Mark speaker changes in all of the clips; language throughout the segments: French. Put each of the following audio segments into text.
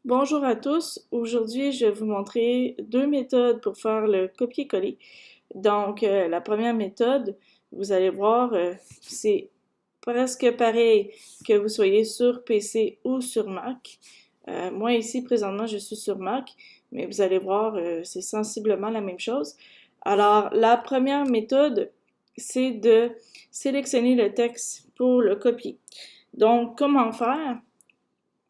Speaker 1: Bonjour à tous. Aujourd'hui, je vais vous montrer deux méthodes pour faire le copier-coller. Donc, la première méthode, vous allez voir, c'est presque pareil que vous soyez sur PC ou sur Mac. Moi, ici, présentement, je suis sur Mac, mais vous allez voir, c'est sensiblement la même chose. Alors, la première méthode, c'est de sélectionner le texte pour le copier. Donc, comment faire?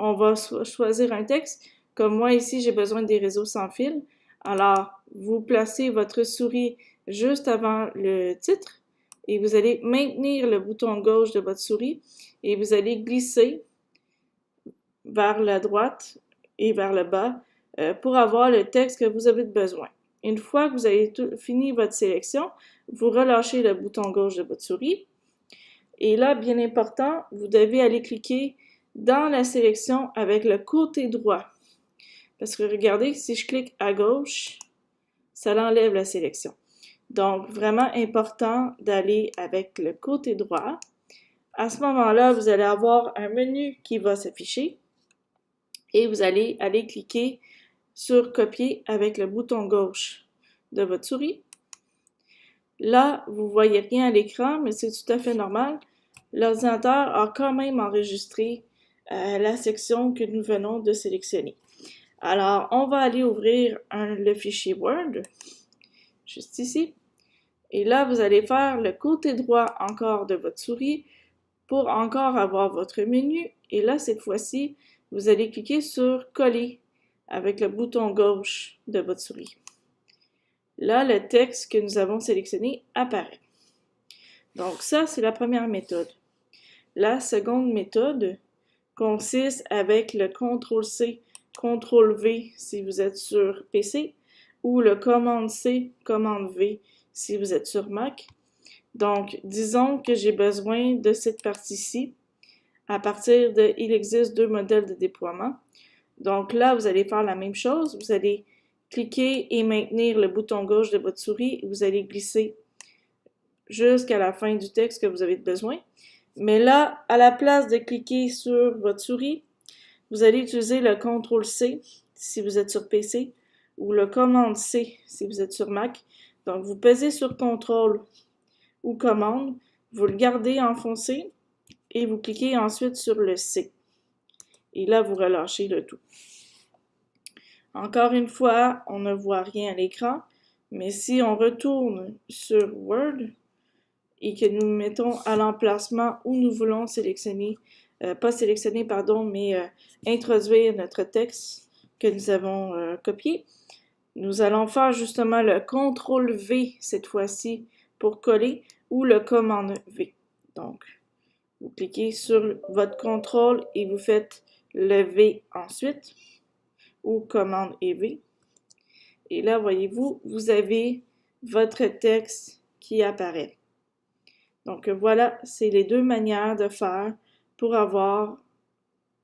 Speaker 1: On va choisir un texte. Comme moi ici, j'ai besoin des réseaux sans fil. Alors, vous placez votre souris juste avant le titre et vous allez maintenir le bouton gauche de votre souris et vous allez glisser vers la droite et vers le bas pour avoir le texte que vous avez besoin. Une fois que vous avez fini votre sélection, vous relâchez le bouton gauche de votre souris. Et là, bien important, vous devez aller cliquer dans la sélection avec le côté droit. Parce que regardez, si je clique à gauche, ça l'enlève la sélection. Donc, vraiment important d'aller avec le côté droit. À ce moment-là, vous allez avoir un menu qui va s'afficher et vous allez aller cliquer sur copier avec le bouton gauche de votre souris. Là, vous ne voyez rien à l'écran, mais c'est tout à fait normal. L'ordinateur a quand même enregistré la section que nous venons de sélectionner. Alors, on va aller ouvrir le fichier Word, juste ici. Et là, vous allez faire le côté droit encore de votre souris pour encore avoir votre menu. Et là, cette fois-ci, vous allez cliquer sur Coller avec le bouton gauche de votre souris. Là, le texte que nous avons sélectionné apparaît. Donc ça, c'est la première méthode. La seconde méthode consiste avec le CTRL-C, CTRL-V si vous êtes sur PC ou le commande-C, commande-V si vous êtes sur Mac. Donc, disons que j'ai besoin de cette partie-ci à partir de « Il existe deux modèles de déploiement ». Donc là, vous allez faire la même chose. Vous allez cliquer et maintenir le bouton gauche de votre souris. Vous allez glisser jusqu'à la fin du texte que vous avez besoin. Mais là, à la place de cliquer sur votre souris, vous allez utiliser le CTRL-C si vous êtes sur PC ou le commande-C si vous êtes sur Mac. Donc, vous pesez sur CTRL ou commande, vous le gardez enfoncé et vous cliquez ensuite sur le C. Et là, vous relâchez le tout. Encore une fois, on ne voit rien à l'écran, mais si on retourne sur Word et que nous mettons à l'emplacement où nous voulons sélectionner, introduire notre texte que nous avons copié, nous allons faire justement le CTRL-V cette fois-ci pour coller ou le commande-V. Donc, vous cliquez sur votre CTRL et vous faites le V ensuite ou commande et V. Et là, voyez-vous, vous avez votre texte qui apparaît. Donc voilà, c'est les deux manières de faire pour avoir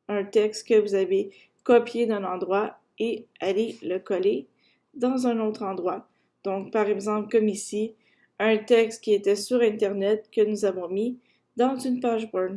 Speaker 1: un texte que vous avez copié d'un endroit et aller le coller dans un autre endroit. Donc par exemple comme ici, un texte qui était sur Internet que nous avons mis dans une page Word.